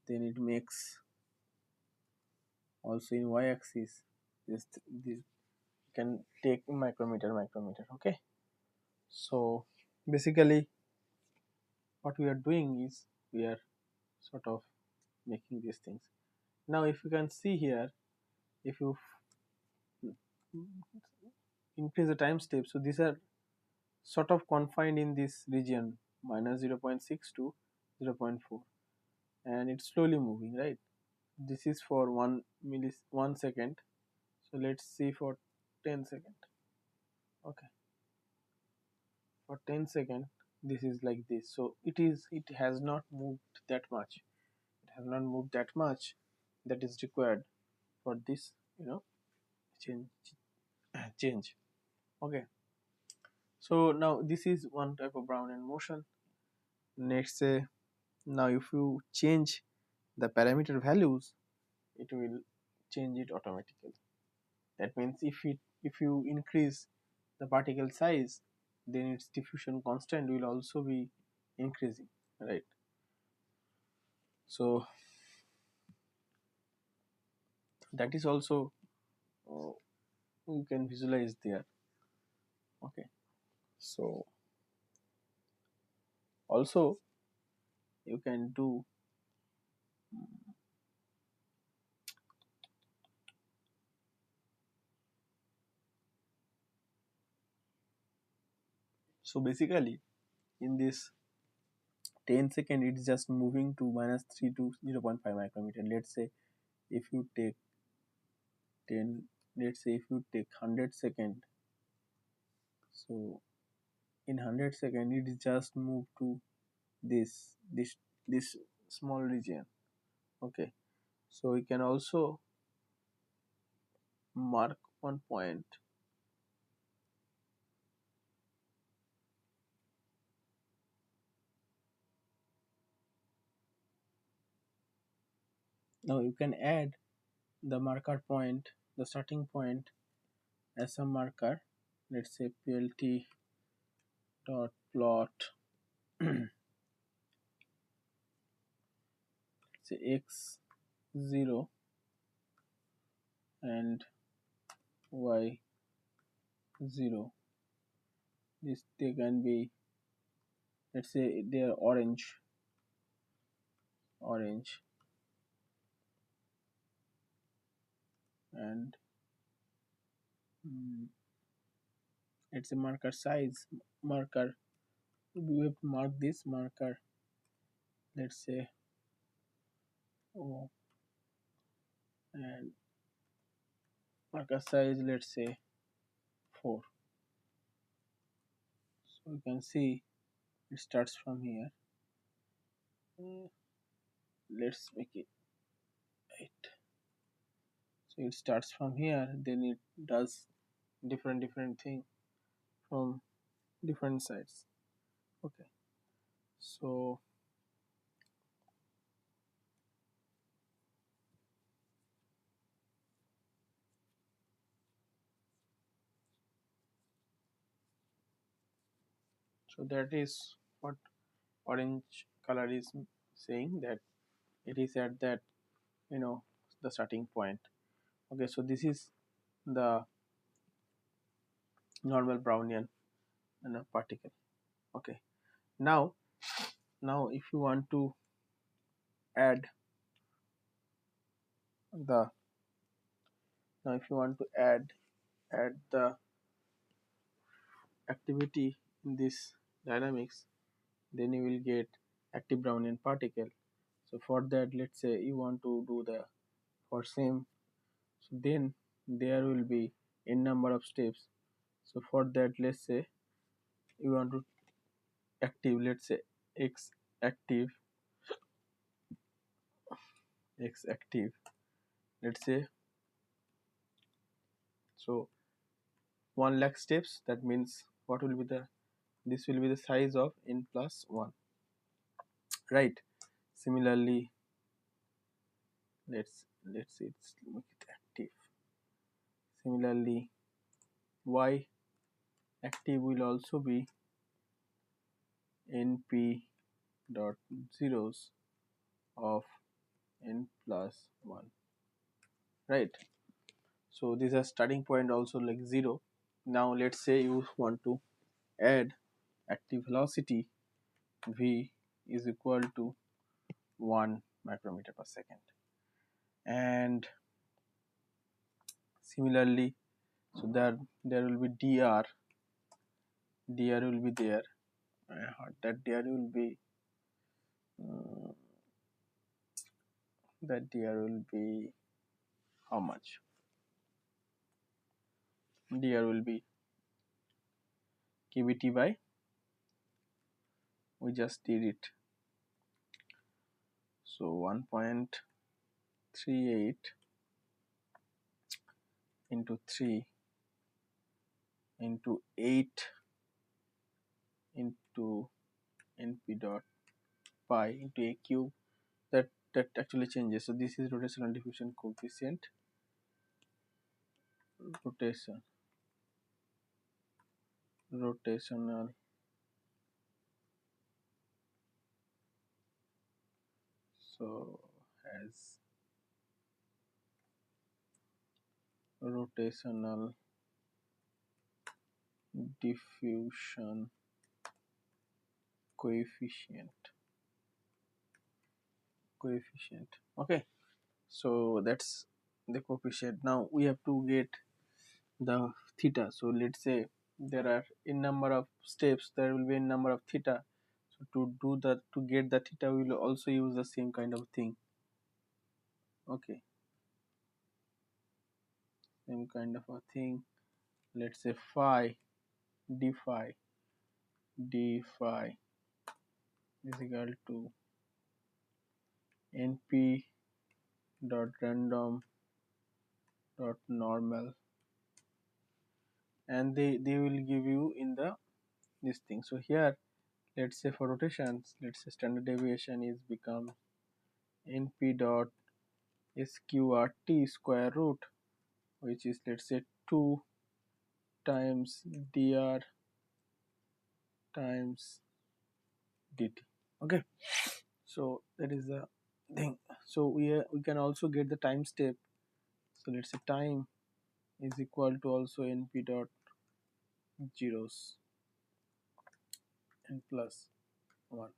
A: then it makes also in y-axis this can take micrometer. Okay, so basically what we are doing is we are sort of making these things. Now if you can see here, if you increase the time step, so these are sort of confined in this region minus 0.6 to 0.4, and it's slowly moving, right? This is for 1 second, so let's see for 10 second. Okay, for 10 second this is like this, so it has not moved that much, that is required for this, change change. Okay, so now this is one type of Brownian motion. Next, say now if you change the parameter values, it will change it automatically. That means if you increase the particle size, then its diffusion constant will also be increasing, right? So that is also, uh, you can visualize there. Okay, so also you can do, so basically in this 10 second it's just moving to -3 to 0.5 micrometer. Let's say if you take 10, let's say if you take 100 second, so in 100 second it is just move to this small region. Okay, so we can also mark one point. Now you can add the marker point, the starting point, as a marker. Let's say plt dot plot say x0 and y0. This they can be, let's say they are orange. orange, and it's a marker size marker. We have to mark this marker, let's say O, and marker size, let's say 4. So you can see it starts from here. Let's make it 8. So it starts from here, then it does different thing from different sides. Okay, so that is what orange color is saying, that it is at that, you know, the starting point. Okay, so this is the normal Brownian, particle. Okay, now if you want to add the if you want to add the activity in this dynamics, then you will get active Brownian particle. So for that, let's say you want to do the for same, so then there will be n number of steps. So for that, let's say you want to active, let's say x active, let's say, so 1 lakh steps. That means what will be the, this will be the size of n plus 1, right? Similarly, let's say it's make it active. Similarly, y active will also be np dot zeros of n plus 1, right? So these are starting point also like 0. Now let's say you want to add active velocity, v is equal to 1 micrometer per second, and similarly, so there will be dr will be there, that dr will be uh, that dr will be how much? Dr will be kbt by, we just did it, so 1.38 into 3 into 8 into np dot pi into a cube. That actually changes. So this is rotational diffusion coefficient, rotational so as rotational diffusion coefficient. Okay, so that's the coefficient. Now we have to get the theta. So let's say there are a number of steps, there will be a number of theta. So to do that, to get the theta, we will also use the same kind of thing. Okay, same kind of a thing. Let's say phi d phi is equal to np dot random dot normal, and they will give you in the this thing. So here, let's say for rotations, let's say standard deviation is become np dot sqrt square root, which is, let's say, 2 times dr times dt. Okay, so that is the thing. So we can also get the time step. So let's say time is equal to also np dot zeros n plus 1,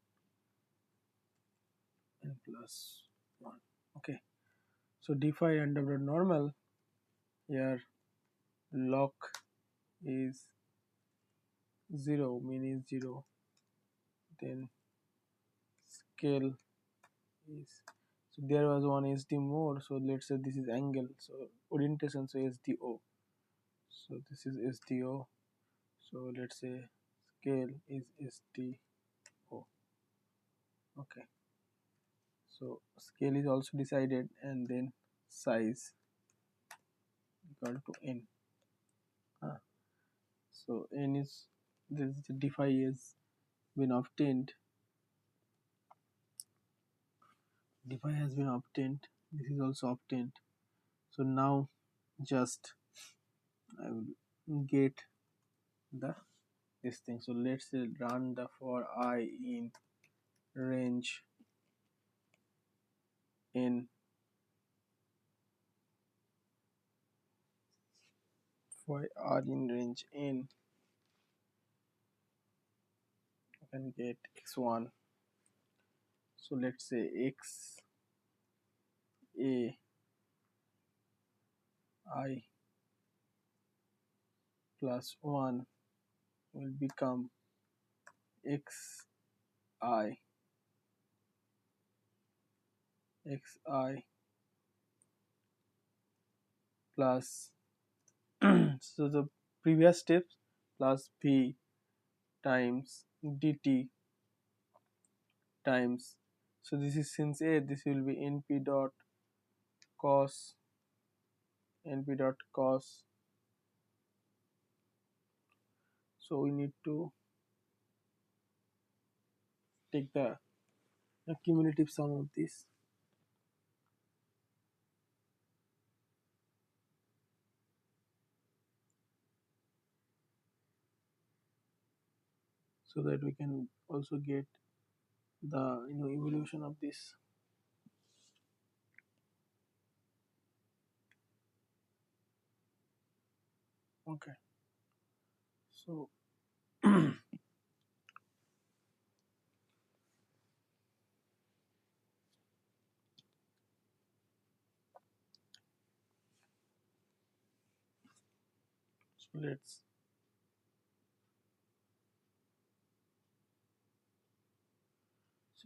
A: n plus 1. Okay, so d phi under the normal, here log is 0, mean is 0, then scale is, so there was one SD more, so let's say this is angle, so orientation, so SDO, so this is SDO, so let's say scale is SDO. Okay, so scale is also decided, and then size equal to n. So n is, this d phi has been obtained, d phi has been obtained, this is also obtained. So now just I will get the this thing. So let's say run the for I in range n, for r in range n, you can get x1. So let's say x a I plus 1 will become x I plus so the previous steps plus v times dt times, so this is since a, this will be np dot cos, so we need to take the cumulative sum of this. So that we can also get the evolution of this. Okay, so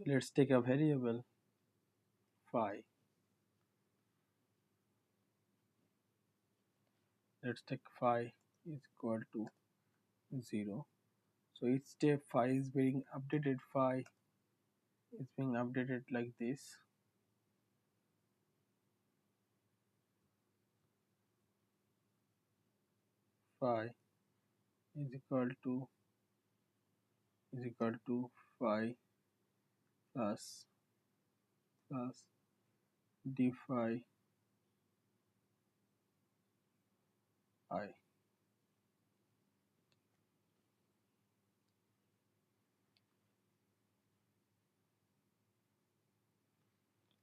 A: let's take a variable phi. Let's take phi is equal to 0. So each step phi is being updated, phi is being updated like this. Phi is equal to phi plus d phi I.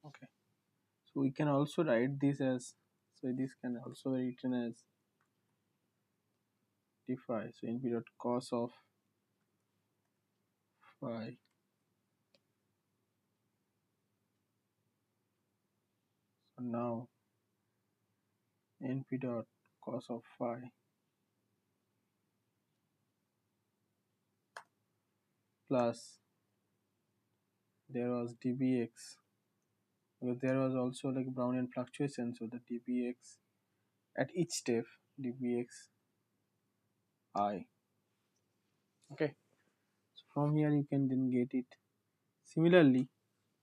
A: Okay, so we can also write this as, so this can also be written as d phi, so np dot cos of phi, so now np dot cos of phi plus, there was dbx, because there was also like Brownian fluctuation, so the dbx at each step dbx I. Okay, so from here you can then get it. Similarly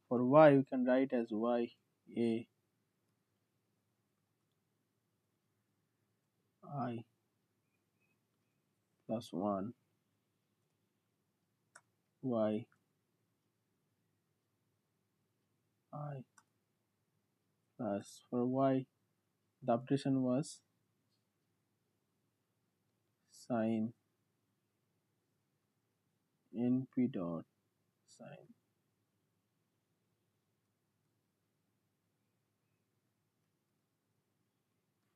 A: for y, you can write as y a I plus 1 y I plus, for y the updation was sine np dot sine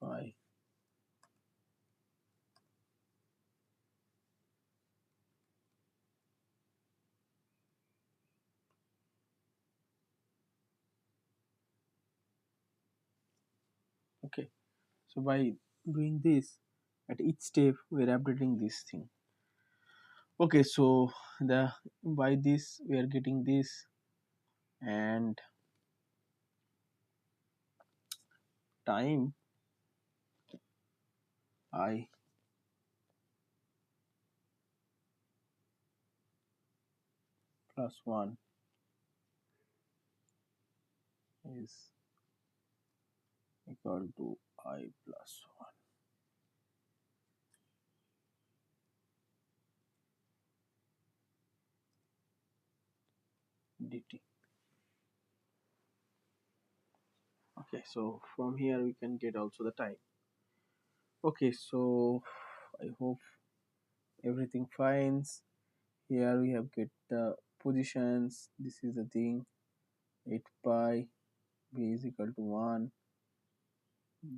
A: phi. Okay, so by doing this, at each step we are updating this thing. Okay, so the by this we are getting this, and time I plus 1 is equal to I plus 1 dt. Okay, so from here we can get also the time. Okay, so I hope everything finds. Here we have get the positions. This is the thing. 8 pi b is equal to 1.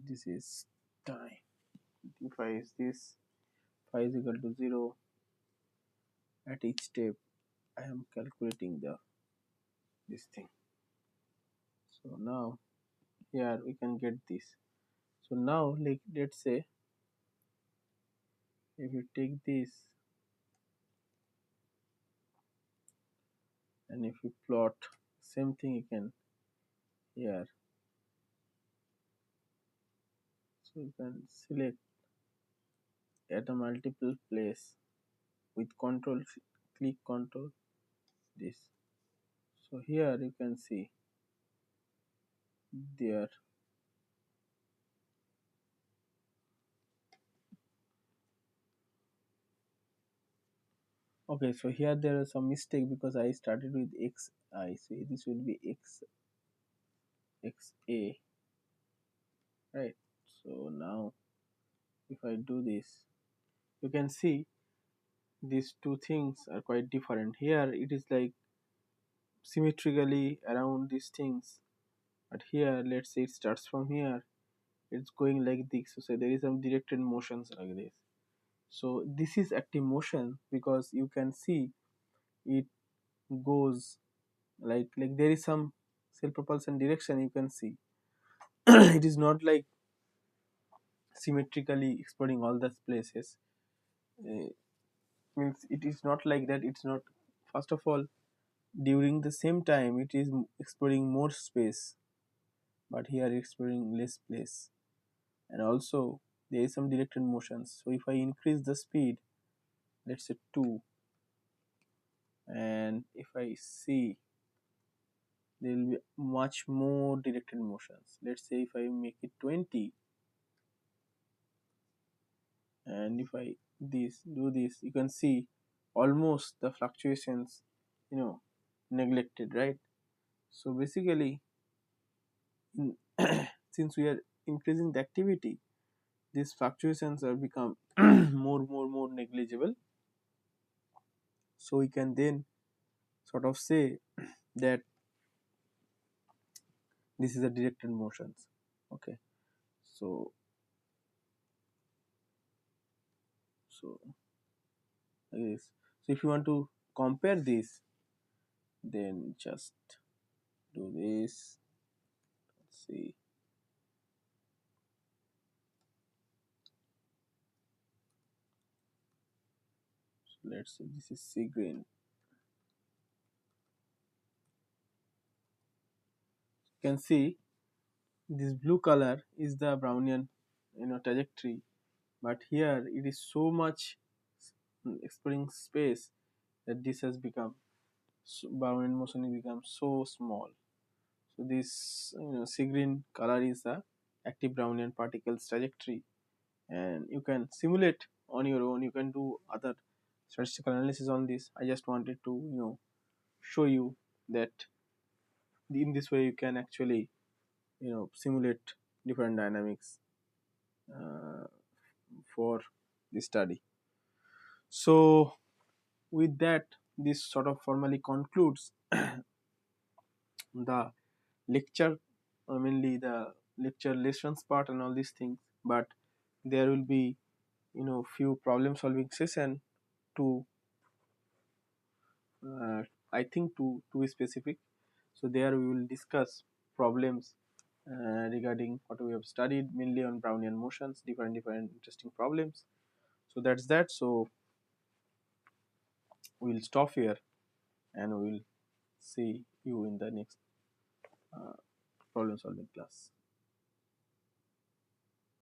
A: This is time. If I is this, phi is equal to 0. At each step I am calculating the this thing. So now here we can get this. So now like let's say if you take this and if you plot same thing you can here. So you can select at a multiple place with control, click control this. So here you can see there. Okay, so here there is some mistake because I started with xi, so this will be xa, right? So now if I do this, you can see these two things are quite different. Here it is like symmetrically around these things, but here let's say it starts from here, it's going like this. So there is some directed motions like this. So this is active motion because you can see it goes like there is some self propulsion direction you can see. It is not like symmetrically exploring all the places. uh, Means it is not like that. It's not, first of all, during the same time it is exploring more space, but here exploring less place. And also there is some directed motions. So if I increase the speed, let's say 2, and if I see there will be much more directed motions. Let's say if I make it 20, and if I do this, you can see almost the fluctuations, neglected, right? So basically, in since we are increasing the activity, these fluctuations are become more negligible. So we can then sort of say that this is a directed motions. Okay, so so like this. So if you want to compare this, then just do this. Let's see. So let's say this is sea green. You can see this blue color is the Brownian, trajectory, but here it is so much exploring space that this has become Brownian motion has become so small. So this sea green color is the active Brownian particles trajectory, and you can simulate on your own. You can do other statistical analysis on this. I just wanted to show you that in this way you can actually simulate different dynamics uh, for the study. So with that, this sort of formally concludes the lecture, mainly the lecture lessons part and all these things. But there will be few problem solving session to I think to be specific. So there we will discuss problems regarding what we have studied, mainly on Brownian motions, different interesting problems. So that's that. So we'll stop here and we'll see you in the next problem solving class.